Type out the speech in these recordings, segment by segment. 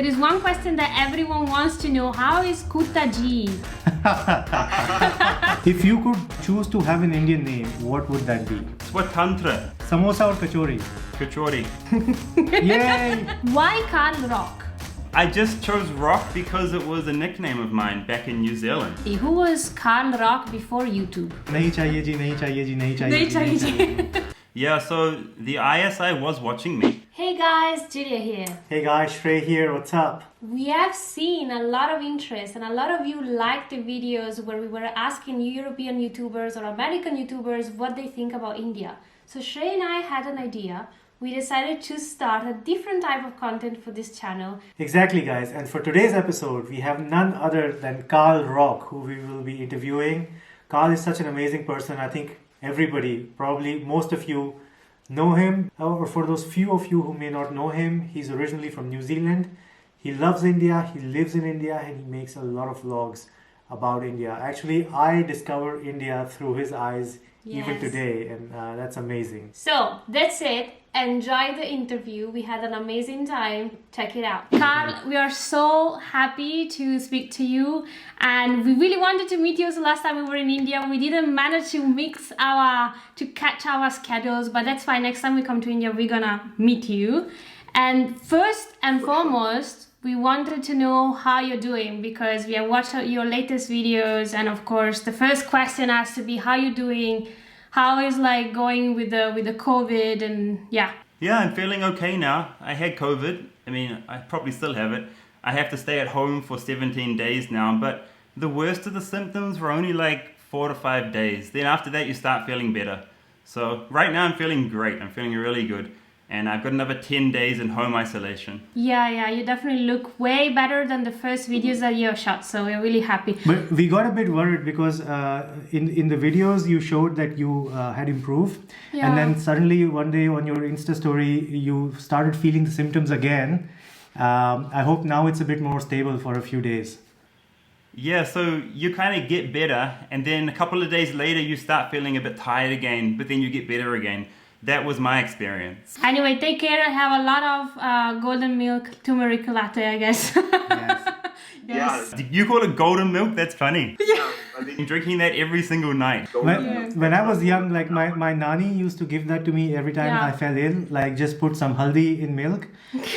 There is one question that everyone wants to know. How is Kutaji? If you could choose to have an Indian name, what would that be? Swatantra. Samosa or kachori? Kachori. Yay! Why Karl Rock? I just chose Rock because it was a nickname of mine back in New Zealand. Who was Karl Rock before YouTube? Nahi chahiye ji, nahi chahiye ji, nahi chahiye ji, nahi chahiye ji. Yeah, so the ISI was watching me. Hey guys, Giulia here. Hey guys, Shrey here, what's up? We have seen a lot of interest and a lot of you liked the videos where we were asking European YouTubers or American YouTubers what they think about India. So Shrey and I had an idea. We decided to start a different type of content for this channel. Exactly guys, and for today's episode, we have none other than Karl Rock, who we will be interviewing. Karl is such an amazing person. I think everybody, probably most of you, know him. Or for those few of you who may not know him, he's originally from New Zealand. He loves India, he lives in India, and he makes a lot of vlogs about India. Actually, I discovered India through his eyes even today, and that's amazing. So that's it. Enjoy the interview. We had an amazing time. Check it out. Karl, we are so happy to speak to you, and we really wanted to meet you. So last time we were in India, we didn't manage to catch our schedules, but that's fine. Next time we come to India, we're gonna meet you. And first and foremost, we wanted to know how you're doing, because we have watched your latest videos, and of course the first question has to be how you're doing. How is like going with the COVID and yeah? Yeah, I'm feeling okay now. I had COVID. I mean, I probably still have it. I have to stay at home for 17 days now, but the worst of the symptoms were only like 4 to 5 days. Then after that, you start feeling better. So right now I'm feeling great. I'm feeling really good. And I've got another 10 days in home isolation. Yeah, you definitely look way better than the first videos that you shot, so we're really happy. But we got a bit worried because in the videos you showed that you had improved, and then suddenly one day on your Insta story you started feeling the symptoms again. I hope now it's a bit more stable for a few days. Yeah, so you kind of get better, and then a couple of days later you start feeling a bit tired again, but then you get better again. That was my experience. Anyway, take care. Have a lot of golden milk turmeric latte, I guess. Yes. Yeah. You call it golden milk? That's funny. Yeah. I've been drinking that every single night. When I was young, like my nanny used to give that to me every time I fell ill, like just put some haldi in milk.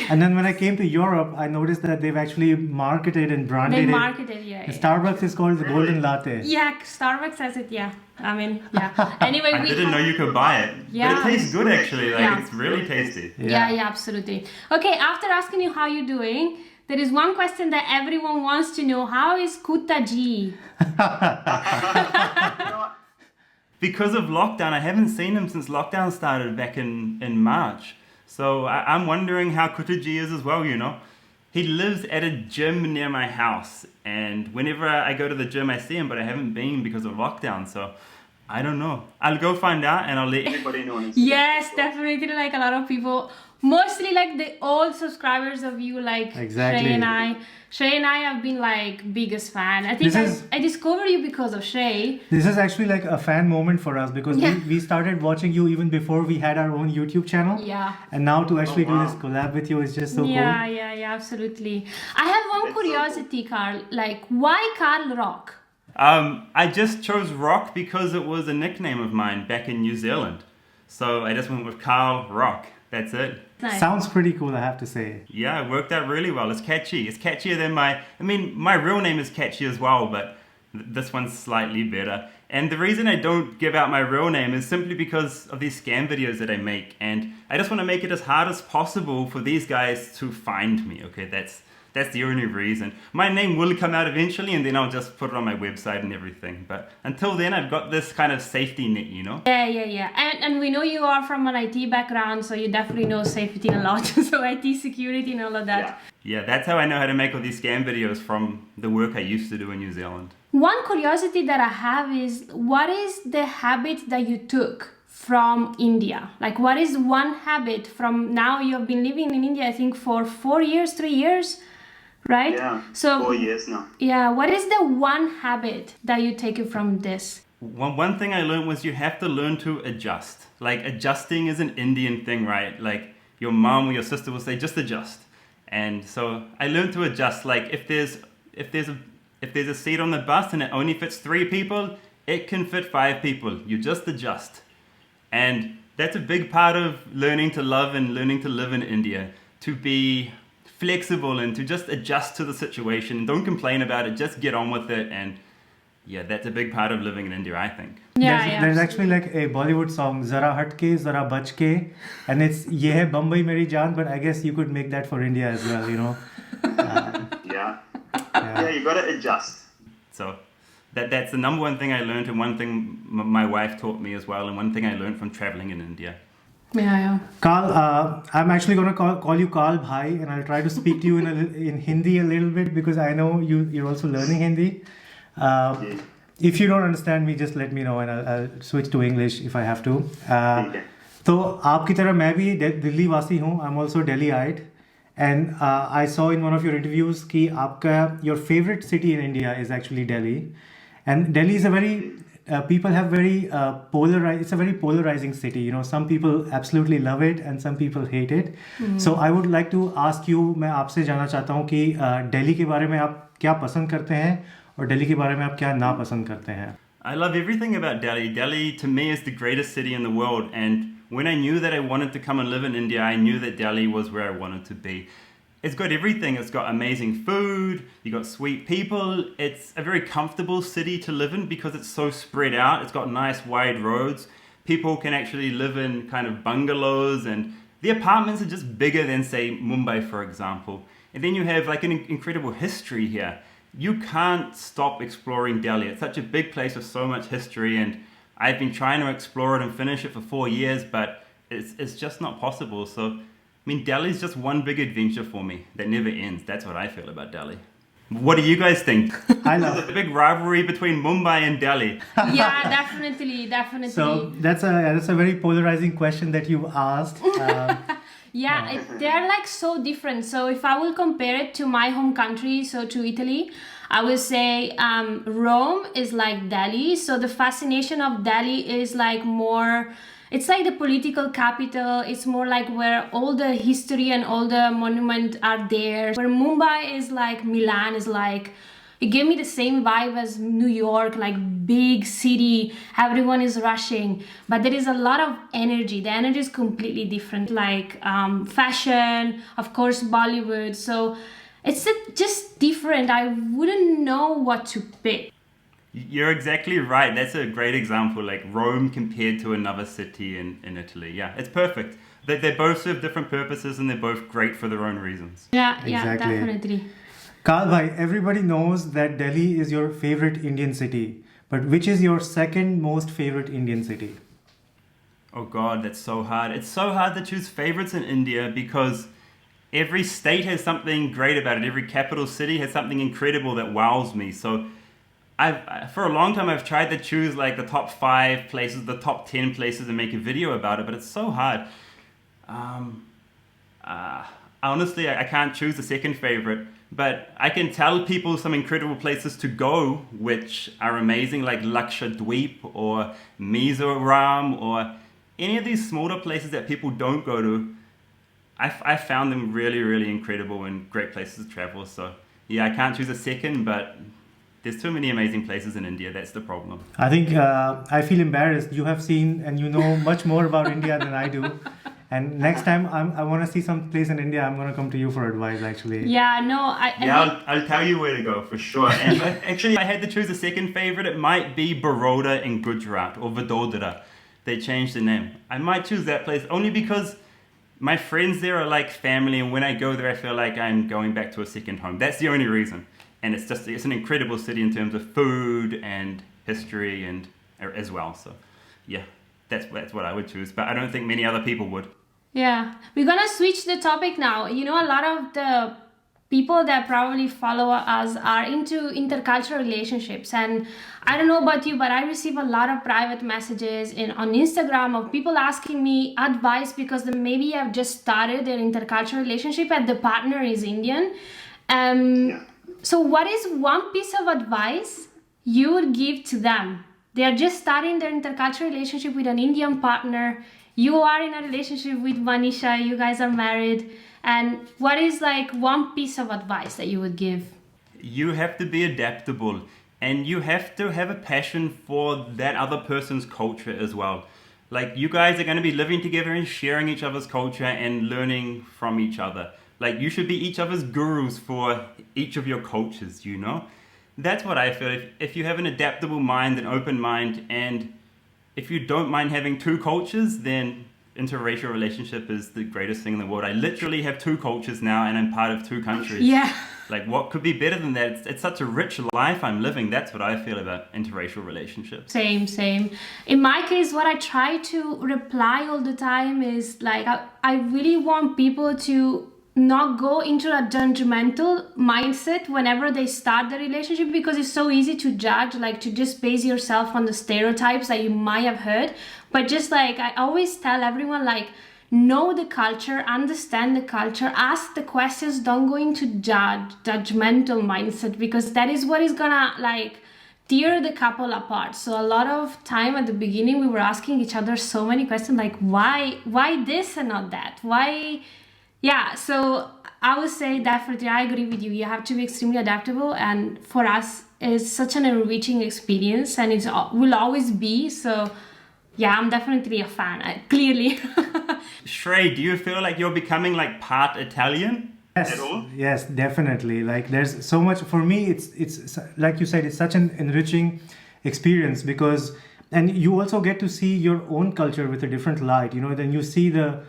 And then when I came to Europe, I noticed that they've actually marketed and branded it. They marketed, yeah. Starbucks is called the golden latte. Yeah, Starbucks has it, yeah. I mean, yeah. Anyway, I didn't know you could buy it. Yeah. But it tastes good actually, like it's really tasty. Yeah, absolutely. Okay, after asking you how you're doing, there is one question that everyone wants to know. How is Kutaji? Because of lockdown, I haven't seen him since lockdown started back in March. So I'm wondering how Kutaji is as well, you know. He lives at a gym near my house, and whenever I go to the gym I see him, but I haven't been because of lockdown, so I don't know. I'll go find out and I'll let everybody know. Yes, definitely, like a lot of people, mostly like the old subscribers of you, like Shrey and I. Shrey and I have been like biggest fan. I think I discovered you because of Shrey. This is actually like a fan moment for us, because we started watching you even before we had our own YouTube channel. Yeah. And now to actually do this collab with you is just so cool. Yeah, absolutely. I have one curiosity, Karl. Like, why Karl Rock? I just chose Rock because it was a nickname of mine back in New Zealand. So I just went with Karl Rock. That's it. Nice. Sounds pretty cool, I have to say. Yeah, it worked out really well. It's catchy. It's catchier than my real name is catchy as well, but this one's slightly better. And the reason I don't give out my real name is simply because of these scam videos that I make. And I just want to make it as hard as possible for these guys to find me, okay? That's the only reason. My name will come out eventually, and then I'll just put it on my website and everything. But until then, I've got this kind of safety net, you know? Yeah. And we know you are from an IT background, so you definitely know safety a lot. So IT security and all of that. Yeah, that's how I know how to make all these scam videos from the work I used to do in New Zealand. One curiosity that I have is, what is the habit that you took from India? Like, what is one habit from now? You have been living in India, I think, for 3 years? Right? Yeah, so 4 years now. Yeah, what is the one habit that you take from this? One thing I learned was you have to learn to adjust. Like, adjusting is an Indian thing, right? Like, your mom or your sister will say, just adjust. And so I learned to adjust. Like if there's a seat on the bus and it only fits 3 people, it can fit 5 people. You just adjust. And that's a big part of learning to love and learning to live in India, to be flexible and to just adjust to the situation. Don't complain about it, just get on with it. And yeah, that's a big part of living in India, I think. There's actually like a Bollywood song, Zara Hatke, Zara Bachke, and it's Ye Hai Bombay Meri Jaan, but I guess you could make that for India as well, you know. Yeah, you gotta adjust. So that's the number one thing I learned, and one thing my wife taught me as well, and one thing I learned from traveling in India. Yeah. Carl, I'm actually going to call you Carl Bhai, and I'll try to speak to you in Hindi a little bit, because I know you're also learning Hindi. If you don't understand me, just let me know and I'll switch to English if I have to. तो आपकी तरह मैं भी दिल्ली वासी हूँ. I'm also Delhiite, and I saw in one of your interviews कि your favorite city in India is actually Delhi, and Delhi is a very people have very polarized. It's a very polarizing city. You know, some people absolutely love it and some people hate it. So I would like to ask you. मैं आपसे जानना चाहता हूँ कि दिल्ली के बारे में आप क्या पसंद करते हैं और दिल्ली के बारे में आप क्या नापसंद करते हैं? I love everything about Delhi. Delhi to me is the greatest city in the world, and when I knew that I wanted to come and live in India, I knew that Delhi was where I wanted to be. It's got everything. It's got amazing food, you got sweet people. It's a very comfortable city to live in because it's so spread out. It's got nice wide roads. People can actually live in kind of bungalows, and the apartments are just bigger than, say, Mumbai, for example. And then you have like an incredible history here. You can't stop exploring Delhi. It's such a big place with so much history, and I've been trying to explore it and finish it for 4 years, but it's just not possible. So, I mean, Delhi's just one big adventure for me that never ends. That's what I feel about Delhi. What do you guys think? I love There's a big rivalry between Mumbai and Delhi. Yeah, definitely. So that's a very polarizing question that you've asked. They're like so different. So if I will compare it to my home country, so to Italy, I will say Rome is like Delhi. So the fascination of Delhi is like more, it's like the political capital. It's more like where all the history and all the monuments are there. Where Mumbai is like, Milan is like, it gave me the same vibe as New York, like big city, everyone is rushing, but there is a lot of energy. The energy is completely different, like fashion, of course, Bollywood. So it's just different. I wouldn't know what to pick. You're exactly right. That's a great example, like Rome compared to another city in Italy. Yeah, it's perfect. They both serve different purposes and they're both great for their own reasons. Yeah, Exactly. definitely. Karl bhai, everybody knows that Delhi is your favorite Indian city, but which is your second most favorite Indian city? Oh God, that's so hard. It's so hard to choose favorites in India because every state has something great about it. Every capital city has something incredible that wows me. So for a long time, I've tried to choose like the top 5 places, the top 10 places and make a video about it, but it's so hard. Honestly, I can't choose a second favorite, but I can tell people some incredible places to go, which are amazing, like Lakshadweep or Mizoram or any of these smaller places that people don't go to. I found them really, really incredible and great places to travel. So yeah, I can't choose a second, but there's too many amazing places in India. That's the problem. I think I feel embarrassed. You have seen and you know much more about India than I do. And next time I want to see some place in India, I'm going to come to you for advice, actually. Yeah, no, I'll tell you where to go for sure. And actually, I had to choose a second favorite. It might be Baroda in Gujarat or Vadodara. They changed the name. I might choose that place only because my friends there are like family, and when I go there, I feel like I'm going back to a second home. That's the only reason. And it's an incredible city in terms of food and history and as well. So yeah, that's what I would choose. But I don't think many other people would. Yeah, we're gonna switch the topic now. You know, a lot of the people that probably follow us are into intercultural relationships, and I don't know about you, but I receive a lot of private messages on Instagram of people asking me advice because they maybe have just started their intercultural relationship and the partner is Indian. So what is one piece of advice you would give to them? They are just starting their intercultural relationship with an Indian partner. You are in a relationship with Manisha, you guys are married, And what is like one piece of advice that you would give? You have to be adaptable, and you have to have a passion for that other person's culture as well. Like, you guys are going to be living together and sharing each other's culture and learning from each other. Like, you should be each other's gurus for each of your cultures, you know? That's what I feel. If you have an adaptable mind, an open mind, and if you don't mind having two cultures, then interracial relationship is the greatest thing in the world. I literally have two cultures now, and I'm part of two countries. Yeah. Like, what could be better than that? It's such a rich life I'm living. That's what I feel about interracial relationships. Same. In my case, what I try to reply all the time is like, I really want people to not go into a judgmental mindset whenever they start the relationship, because it's so easy to judge, like to just base yourself on the stereotypes that you might have heard. But just like, I always tell everyone, like, know the culture, understand the culture, ask the questions, don't go into judgmental mindset, because that is what is gonna like tear the couple apart. So a lot of time at the beginning we were asking each other so many questions, like why this and not that, why. Yeah, so I would say definitely I agree with you. You have to be extremely adaptable, and for us it's such an enriching experience, and it will always be. So yeah, I'm definitely a fan, clearly. Shrey, do you feel like you're becoming like part Italian at all? Yes, definitely. Like, there's so much for me. It's like you said, it's such an enriching experience, because, and you also get to see your own culture with a different light. You know, then you see the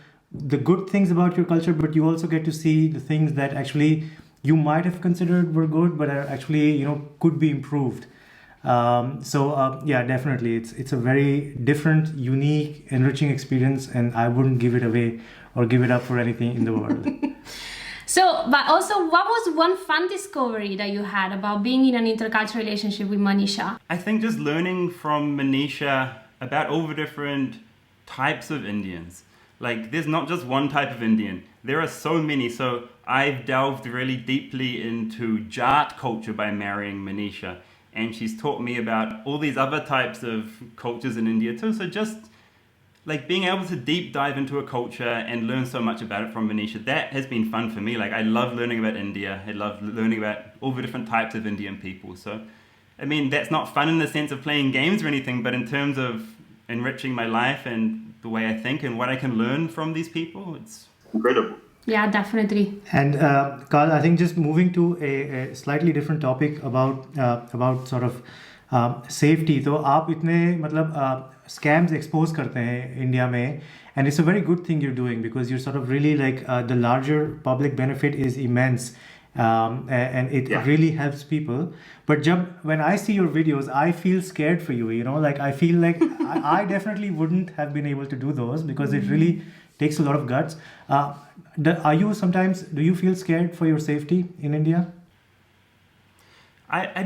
good things about your culture, but you also get to see the things that actually you might have considered were good, but are actually, you know, could be improved. Yeah, definitely. It's a very different, unique, enriching experience, and I wouldn't give it away or give it up for anything in the world. So, but also, what was one fun discovery that you had about being in an intercultural relationship with Manisha? I think just learning from Manisha about all the different types of Indians. Like, there's not just one type of Indian. There are so many. So I've delved really deeply into Jat culture by marrying Manisha. And she's taught me about all these other types of cultures in India too. So just like being able to deep dive into a culture and learn so much about it from Manisha, that has been fun for me. Like, I love learning about India. I love learning about all the different types of Indian people. So, I mean, that's not fun in the sense of playing games or anything, but in terms of enriching my life and the way I think and what I can learn from these people, it's incredible. Yeah, definitely. And Karl, I think just moving to a slightly different topic about sort of safety. तो आप इतने मतलब scams expose करते हैं India में, and it's a very good thing you're doing, because you're sort of really like the larger public benefit is immense. And it really helps people. But when I see your videos, I feel scared for you, you know, like I feel like I definitely wouldn't have been able to do those, because it really takes a lot of guts. Do you feel scared for your safety in India? I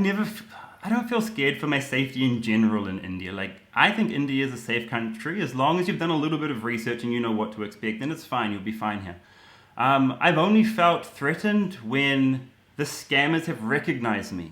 don't feel scared for my safety in general in India. Like, I think India is a safe country. As long as you've done a little bit of research and you know what to expect, then it's fine. You'll be fine here. I've only felt threatened when the scammers have recognized me.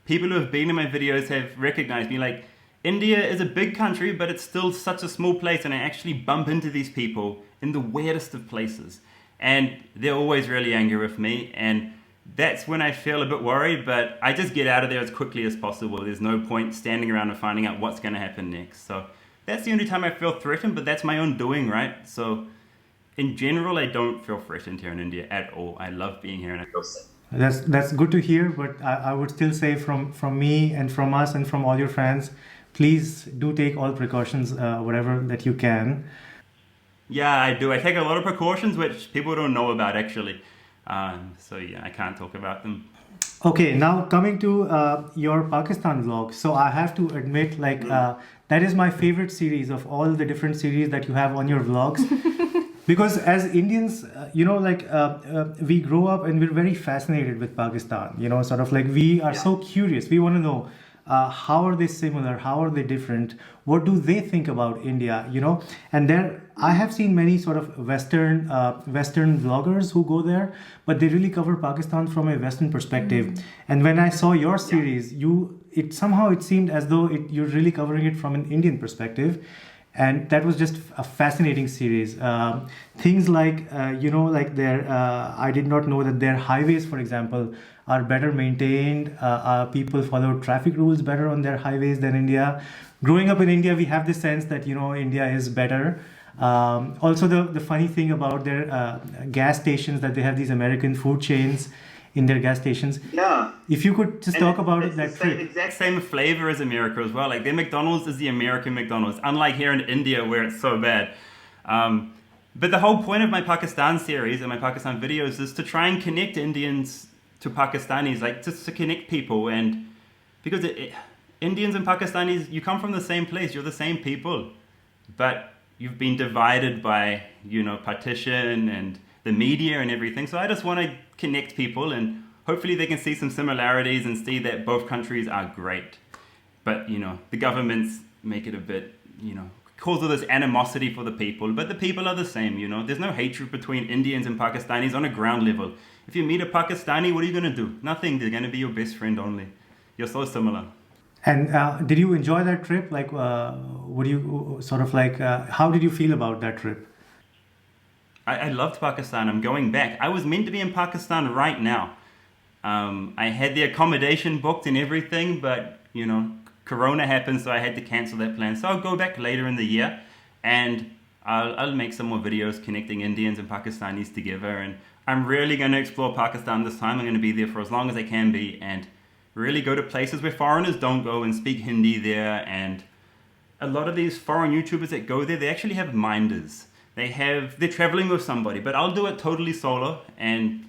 People who have been in my videos have recognized me. Like, India is a big country, but it's still such a small place, and I actually bump into these people in the weirdest of places. And they're always really angry with me, and that's when I feel a bit worried, but I just get out of there as quickly as possible. There's no point standing around and finding out what's going to happen next. So that's the only time I feel threatened, but that's my own doing, right? So in general, I don't feel threatened here in India at all. I love being here and I feel safe. That's good to hear, but I would still say from me and from us and from all your fans, please do take all precautions, whatever that you can. Yeah, I do. I take a lot of precautions, which people don't know about actually. So yeah, I can't talk about them. Okay, now coming to your Pakistan vlog. So I have to admit, like, that is my favorite series of all the different series that you have on your vlogs. Because as Indians, you know, like we grow up and we're very fascinated with Pakistan, you know, sort of like we are so curious. We want to know how are they similar? How are they different? What do they think about India, you know? And there, I have seen many sort of Western vloggers who go there, but they really cover Pakistan from a Western perspective. And when I saw your series, it somehow it seemed as though you're really covering it from an Indian perspective. and that was just a fascinating series. Things like like their I did not know that their highways, for example, are better maintained. People follow traffic rules better on their highways than India. Growing up in India, we have this sense that India is better. Also, the funny thing about their gas stations, that they have these American food chains in their gas stations. Yeah. If you could just talk about it's that the trip. exact same flavor as America as well. Like their McDonald's is the American McDonald's, unlike here in India where it's so bad. But the whole point of my Pakistan series and my Pakistan videos is to try and connect Indians to Pakistanis, like just to connect people. And because Indians and Pakistanis, you come from the same place, you're the same people, but you've been divided by, partition and the media and everything. So I just want to connect people, and hopefully they can see some similarities and see that both countries are great. But, the governments make it a bit, cause all this animosity for the people. But the people are the same, There's no hatred between Indians and Pakistanis on a ground level. If you meet a Pakistani, what are you going to do? Nothing. They're going to be your best friend only. You're so similar. And did you enjoy that trip? Like, what do you how did you feel about that trip? I loved Pakistan. I'm going back. I was meant to be in Pakistan right now. I had the accommodation booked and everything, but, Corona happened, so I had to cancel that plan. So I'll go back later in the year, and I'll make some more videos connecting Indians and Pakistanis together. And I'm really going to explore Pakistan this time. I'm going to be there for as long as I can be, and really go to places where foreigners don't go and speak Hindi there. And a lot of these foreign YouTubers that go there, they actually have minders. They're traveling with somebody, but I'll do it totally solo, and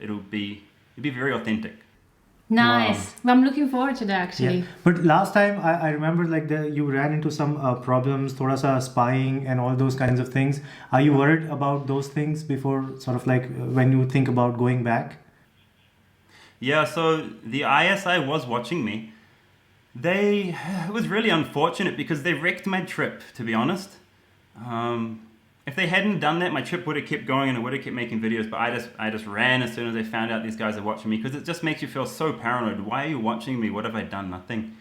it'll be very authentic. Nice. Wow. I'm looking forward to that actually. Yeah. But last time I remember you ran into some problems, thoda sa spying and all those kinds of things. Are you worried about those things before when you think about going back? Yeah, so the ISI was watching me. It was really unfortunate because they wrecked my trip, to be honest. If they hadn't done that, my trip would have kept going and I would have kept making videos, but I just ran as soon as I found out these guys are watching me, because it just makes you feel so paranoid. Why are you watching me? What have I done? Nothing.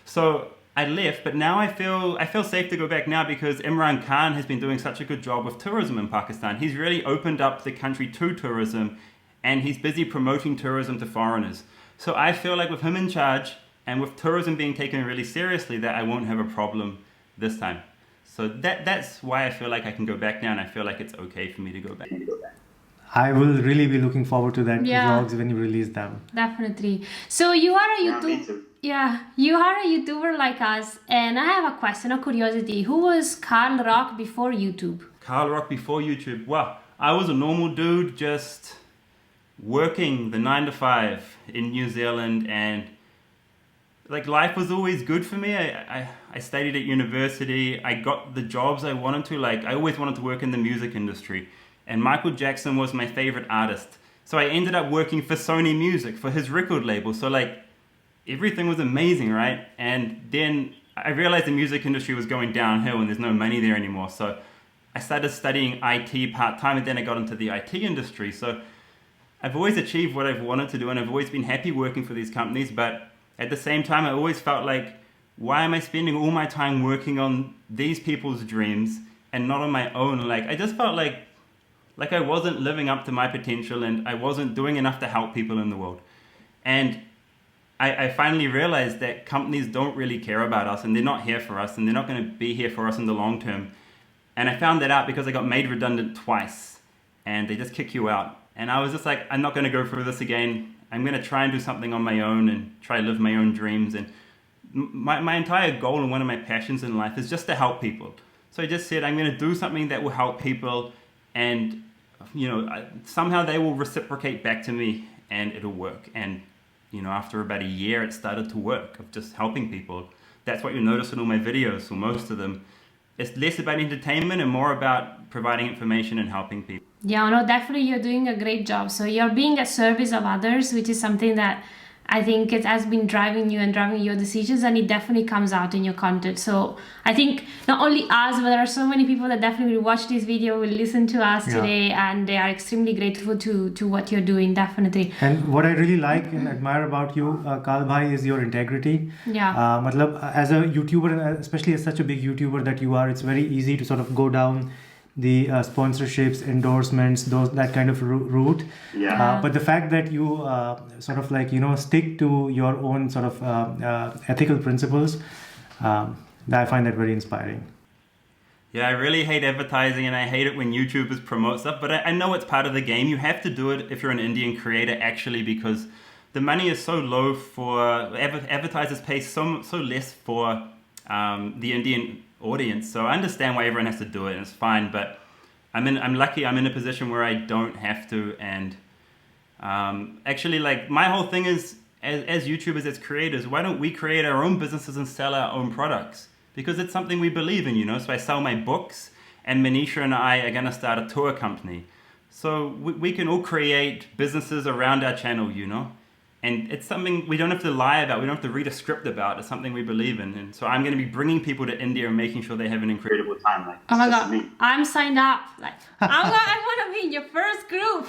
So I left, but now I feel safe to go back now because Imran Khan has been doing such a good job with tourism in Pakistan. He's really opened up the country to tourism, and he's busy promoting tourism to foreigners. So I feel like with him in charge and with tourism being taken really seriously, that I won't have a problem this time. So that's why I feel like I can go back now, and I feel like it's okay for me to go back. I will really be looking forward to that vlogs when you release them. Definitely. So you are a YouTuber. Yeah, you are a YouTuber like us, and I have a question, a curiosity. Who was Karl Rock before YouTube? Karl Rock before YouTube? Well, I was a normal dude, just working the 9 to 5 in New Zealand, and life was always good for me. I studied at university. I got the jobs I wanted to. I always wanted to work in the music industry. And Michael Jackson was my favorite artist. So I ended up working for Sony Music, for his record label. So everything was amazing, right? And then I realized the music industry was going downhill and there's no money there anymore. So I started studying IT part-time, and then I got into the IT industry. So I've always achieved what I've wanted to do, and I've always been happy working for these companies. But at the same time, I always felt why am I spending all my time working on these people's dreams and not on my own? I just felt like I wasn't living up to my potential, and I wasn't doing enough to help people in the world. And I finally realized that companies don't really care about us, and they're not here for us, and they're not going to be here for us in the long term. And I found that out because I got made redundant twice, and they just kick you out. And I was just I'm not going to go through this again. I'm going to try and do something on my own and try to live my own dreams. And my entire goal and one of my passions in life is just to help people. So I just said, I'm going to do something that will help people, and somehow they will reciprocate back to me, and it'll work. And after about a year, it started to work, of just helping people. That's what you'll notice in all my videos, or most of them. It's less about entertainment and more about providing information and helping people. Yeah, no, definitely you're doing a great job. So you're being at service of others, which is something that I think it has been driving you and driving your decisions, and it definitely comes out in your content. So I think not only us, but there are so many people that definitely will watch this video, will listen to us today, and they are extremely grateful to what you're doing, definitely. And what I really like and admire about you, Karl bhai, is your integrity. Yeah. Matlab, as a YouTuber, and especially as such a big YouTuber that you are, it's very easy to sort of go down the sponsorships, endorsements, that kind of route. Yeah. But the fact that you sort of like, stick to your own sort of ethical principles, I find that very inspiring. Yeah, I really hate advertising, and I hate it when YouTubers promote stuff, but I know it's part of the game. You have to do it if you're an Indian creator, actually, because the money is so low for advertisers pay so less for the Indian audience. So I understand why everyone has to do it, and it's fine, but I'm lucky I'm in a position where I don't have to. And actually, like, my whole thing is, as YouTubers, as creators, why don't we create our own businesses and sell our own products? Because it's something we believe in, So I sell my books, and Manisha and I are going to start a tour company. So we can all create businesses around our channel, And it's something we don't have to lie about. We don't have to read a script about. It's something we believe in. And so I'm going to be bringing people to India and making sure they have an incredible time. Like, oh my God, I'm signed up. Like, I want to be in your first group.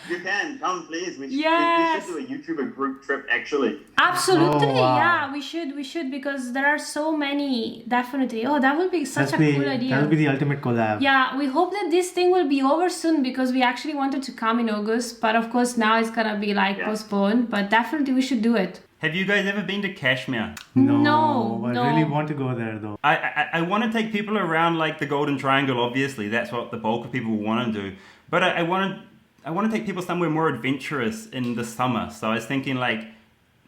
You can come, please. We Yes. should do a YouTuber group trip, actually. Absolutely, Oh, wow. yeah, we should, because there are so many, definitely. Oh, that would be such a cool idea. That will be the ultimate collab. Yeah, we hope that this thing will be over soon, because we actually wanted to come in August, but of course now it's gonna be postponed, but definitely we should do it. Have you guys ever been to Kashmir? No. I really want to go there though. I want to take people around like the Golden Triangle, obviously. That's what the bulk of people want to do. But I want to take people somewhere more adventurous in the summer. So I was thinking, like,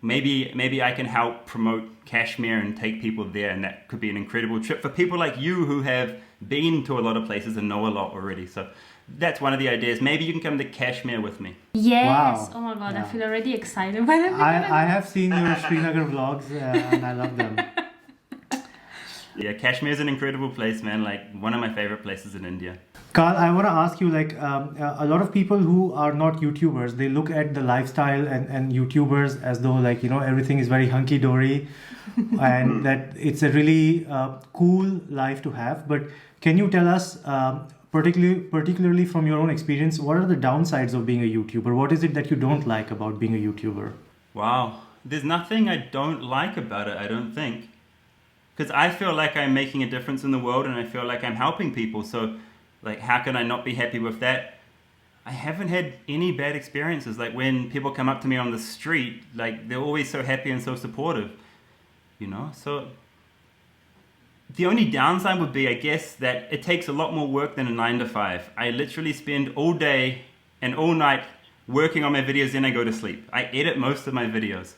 maybe I can help promote Kashmir and take people there, and that could be an incredible trip for people like you who have been to a lot of places and know a lot already. So that's one of the ideas. Maybe you can come to Kashmir with me. Yes. Wow. Oh my God, Yeah. I feel already excited by that. I have seen your Srinagar vlogs and I love them. Yeah, Kashmir is an incredible place, man. Like, one of my favorite places in India. Karl, I want to ask you, like, a lot of people who are not YouTubers, they look at the lifestyle and YouTubers as though, like, everything is very hunky-dory and that it's a really cool life to have. But can you tell us, particularly from your own experience, what are the downsides of being a YouTuber? What is it that you don't like about being a YouTuber? Wow. There's nothing I don't like about it, I don't think. Because I feel like I'm making a difference in the world, and I feel like I'm helping people. So, like, how can I not be happy with that? I haven't had any bad experiences. Like, when people come up to me on the street, like, they're always so happy and so supportive, So the only downside would be, I guess, that it takes a lot more work than a 9 to 5. I literally spend all day and all night working on my videos, then I go to sleep. I edit most of my videos.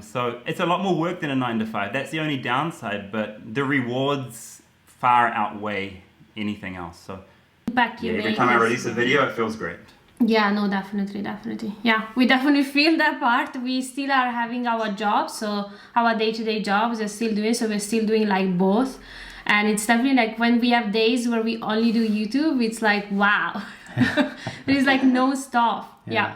So it's a lot more work than a 9 to 5. That's the only downside, but the rewards far outweigh anything else. So Back you every time I release a video, it feels great. Yeah, no, definitely. Yeah, we definitely feel that part. We still are having our jobs, so our day-to-day jobs are still doing, so we're still doing like both. And it's definitely like when we have days where we only do YouTube, it's like, wow, there's like no stop. Yeah.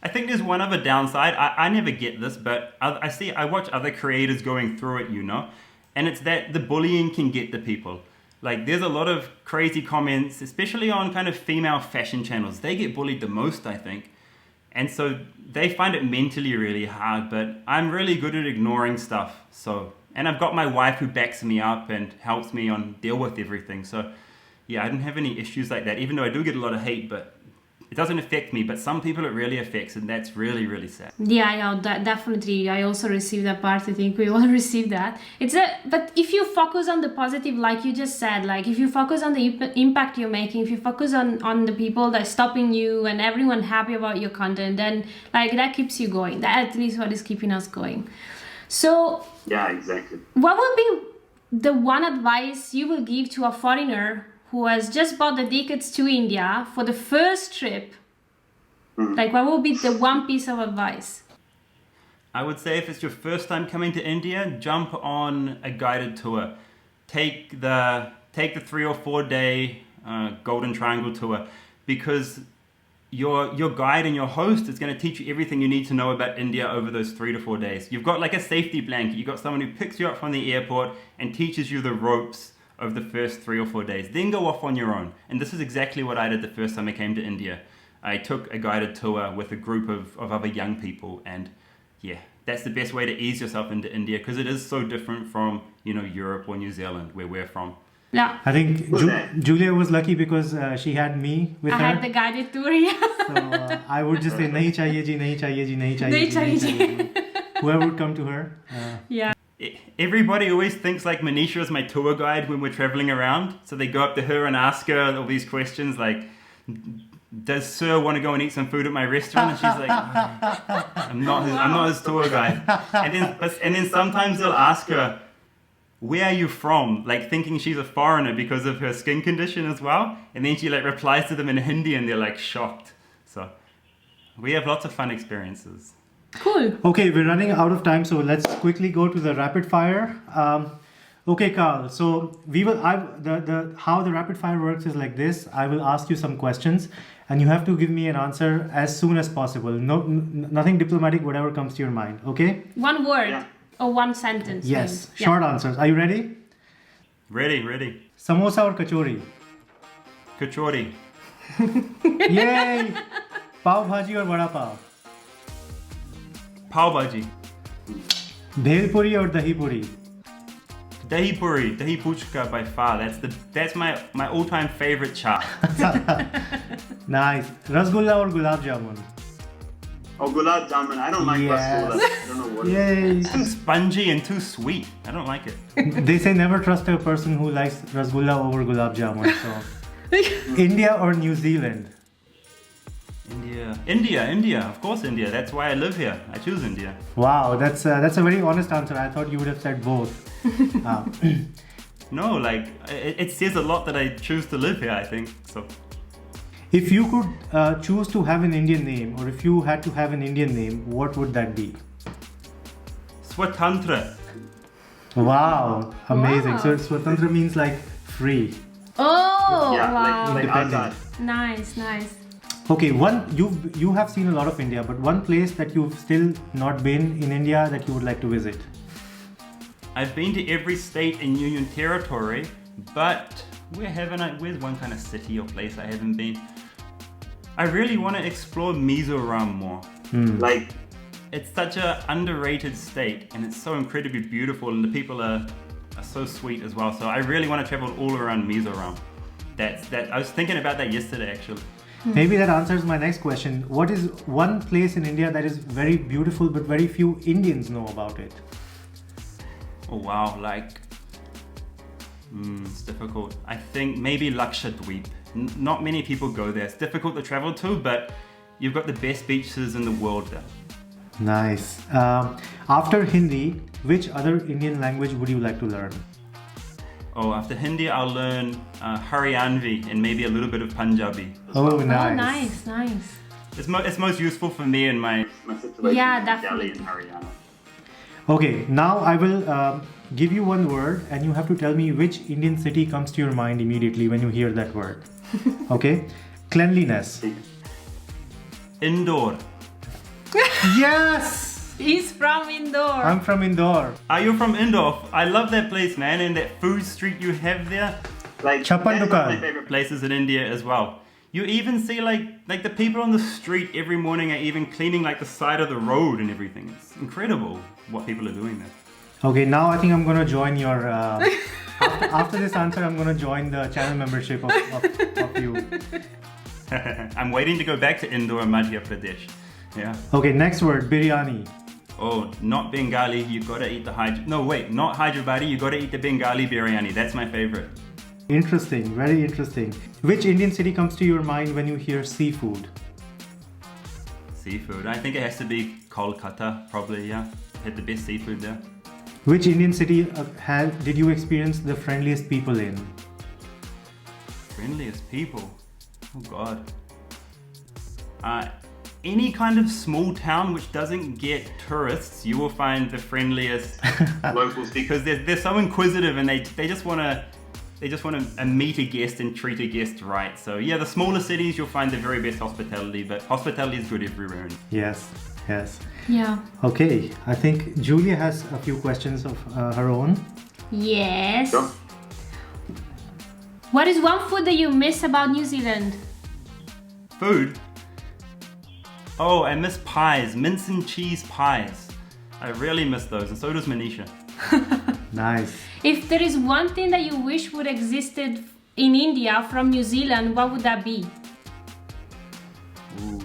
I think there's one other downside. I never get this, but I watch other creators going through it, and it's that the bullying can get to people. Like, there's a lot of crazy comments, especially on kind of female fashion channels. They get bullied the most, I think. And so they find it mentally really hard, but I'm really good at ignoring stuff. And I've got my wife who backs me up and helps me deal with everything. So yeah, I don't have any issues like that, even though I do get a lot of hate, but it doesn't affect me, but some people it really affects, and that's really, really sad. Yeah, definitely. I also received that part. I think we all receive that. But if you focus on the positive, like you just said, like if you focus on the impact you're making, if you focus on the people that are stopping you and everyone happy about your content, then like that keeps you going. That at least what is keeping us going. So yeah, exactly. What would be the one advice you will give to a foreigner who has just bought the tickets to India for the first trip? Like, what would be the one piece of advice? I would say if it's your first time coming to India, jump on a guided tour. Take the 3 or 4 day Golden Triangle tour, because your guide and your host is going to teach you everything you need to know about India over those 3 to 4 days. You've got like a safety blanket. You've got someone who picks you up from the airport and teaches you the ropes of the first 3 or 4 days. Then go off on your own. And this is exactly what I did the first time I came to India. I took a guided tour with a group of other young people, and yeah, that's the best way to ease yourself into India, because it is so different from, Europe or New Zealand, where we're from. Yeah. I think Giulia was lucky because she had me with I her. had the guided tour, yeah. So I would just say, nahi chahiye ji, nahi chahiye ji, nahi chahiye ji, nahi chahiye ji. Whoever would come to her. Yeah. Everybody always thinks like Manisha is my tour guide when we're traveling around. So they go up to her and ask her all these questions like, does Sir want to go and eat some food at my restaurant? And she's like, I'm not his tour guide. And then sometimes they'll ask her, where are you from? Like thinking she's a foreigner because of her skin condition as well. And then she like replies to them in Hindi and they're like shocked. So we have lots of fun experiences. Cool. Okay, we're running out of time, so let's quickly go to the rapid fire. Okay, Karl. So we will. How the rapid fire works is like this. I will ask you some questions, and you have to give me an answer as soon as possible. Nothing diplomatic. Whatever comes to your mind. Okay. One word or one sentence. Yes. Maybe. Short answers. Are you ready? Ready. Samosa or kachori? Kachori. Yay! Pav bhaji or vada pav? Pav bhaji. Bhel puri or dahi puri? Dahi puri, dahi puchka by far. That's my all-time favorite chaat. Nice. Rasgulla or gulab jamun? Oh, gulab jamun. I don't like rasgulla. I don't know what. Yay! Too spongy and too sweet. I don't like it. They say never trust a person who likes rasgulla over gulab jamun. So, India or New Zealand? India. Of course, India. That's why I live here. I choose India. Wow, that's a very honest answer. I thought you would have said both. No, like it says a lot that I choose to live here. I think so. If you could choose to have an Indian name, or if you had to have an Indian name, what would that be? Swatantra. Wow, amazing. Wow. So Swatantra means like free. Oh, Yeah, wow. like outside. Nice. Okay, you have seen a lot of India, but one place that you've still not been in India that you would like to visit? I've been to every state in Union Territory, but where's one kind of city or place I haven't been? I really want to explore Mizoram more. Like, It's such an underrated state, and it's so incredibly beautiful, and the people are so sweet as well. So I really want to travel all around Mizoram. I was thinking about that yesterday, actually. Maybe that answers my next question. What is one place in India that is very beautiful but very few Indians know about it? Oh wow, it's difficult. I think maybe Lakshadweep. Not many people go there. It's difficult to travel to, but you've got the best beaches in the world there. Nice. After Hindi, which other Indian language would you like to learn? Oh, after Hindi, I'll learn Haryanvi and maybe a little bit of Punjabi. Oh, Oh, nice. nice. It's most useful for me in my... my situation Yeah, in definitely. Delhi and Haryana. Okay, now I will give you one word and you have to tell me which Indian city comes to your mind immediately when you hear that word. Okay? Cleanliness. Indore. Yes! He's from Indore. I'm from Indore. Are you from Indore? I love that place, man, and that food street you have there. Like, Chappan that's Dukan. my favorite place. Places in India as well. You even see like the people on the street every morning are even cleaning like the side of the road and everything. It's incredible what people are doing there. Okay, now I think I'm gonna join your... after this answer, I'm gonna join the channel membership of you. I'm waiting to go back to Indore and Madhya Pradesh. Yeah. Okay, next word, biryani. Oh, not Bengali, you gotta eat the not Hyderabadi, you gotta eat the Bengali biryani. That's my favorite. Interesting, very interesting. Which Indian city comes to your mind when you hear seafood? Seafood. I think it has to be Kolkata, probably, yeah. Had the best seafood there. Which Indian city did you experience the friendliest people in? Friendliest people. Oh God. Any kind of small town which doesn't get tourists, you will find the friendliest Locals speak. because they're so inquisitive and they just want to they just want to meet a guest and treat a guest right. So yeah, the smaller cities you'll find the very best hospitality, but hospitality is good everywhere. Yes, yes. Yeah. Okay, I think Giulia has a few questions of her own. Yes. Sure. What is one food that you miss about New Zealand? Food? Oh, I miss pies, mince and cheese pies. I really miss those, and so does Manisha. Nice. If there is one thing that you wish would existed in India from New Zealand, what would that be? Ooh.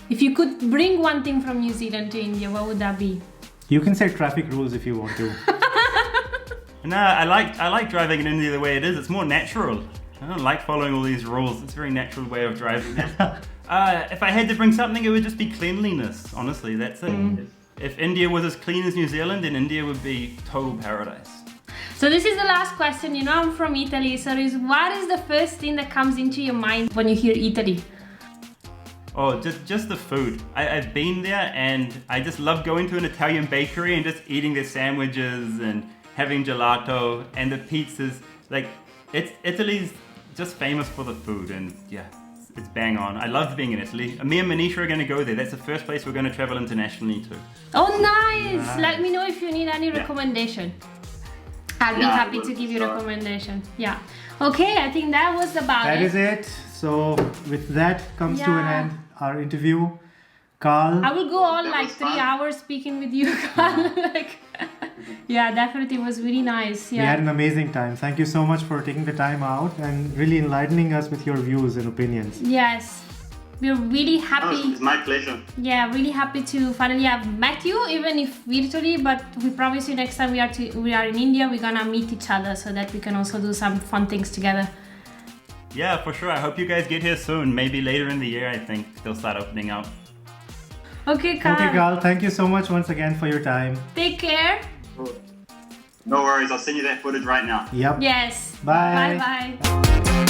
If you could bring one thing from New Zealand to India, what would that be? You can say traffic rules if you want to. No, I like driving in India the way it is. It's more natural. I don't like following all these rules. It's a very natural way of driving. If I had to bring something, it would just be cleanliness. Honestly, that's it. If India was as clean as New Zealand, then India would be total paradise. So this is the last question. You know I'm from Italy, so what is the first thing that comes into your mind when you hear Italy? Oh, just the food. I've been there and I just love going to an Italian bakery and just eating their sandwiches and having gelato and the pizzas. Like, Italy's just famous for the food, and yeah, it's bang on. I love being in Italy. Me and Manisha are going to go there. That's the first place we're going to travel internationally to. Oh, nice! Let me know if you need any recommendation. I'll be happy to give you a recommendation. Yeah. Okay, I think that was about it. That is it. So with that comes to an end our interview. Carl. I will go on That like was 3 fun. hours speaking with you, Carl. Yeah, definitely was really nice. We had Yeah. an amazing time. Thank you so much for taking the time out and really enlightening us with your views and opinions. Yes. We're really happy. It's my pleasure. Yeah, really happy to finally have met you, even if virtually. But we promise you next time we are in India, we're gonna meet each other so that we can also do some fun things together. Yeah, for sure. I hope you guys get here soon. Maybe later in the year, I think they'll start opening up. Okay, Carl. Okay, Carl, thank you so much once again for your time. Take care. No worries, I'll send you that footage right now. Yep. Yes. Bye. Bye bye.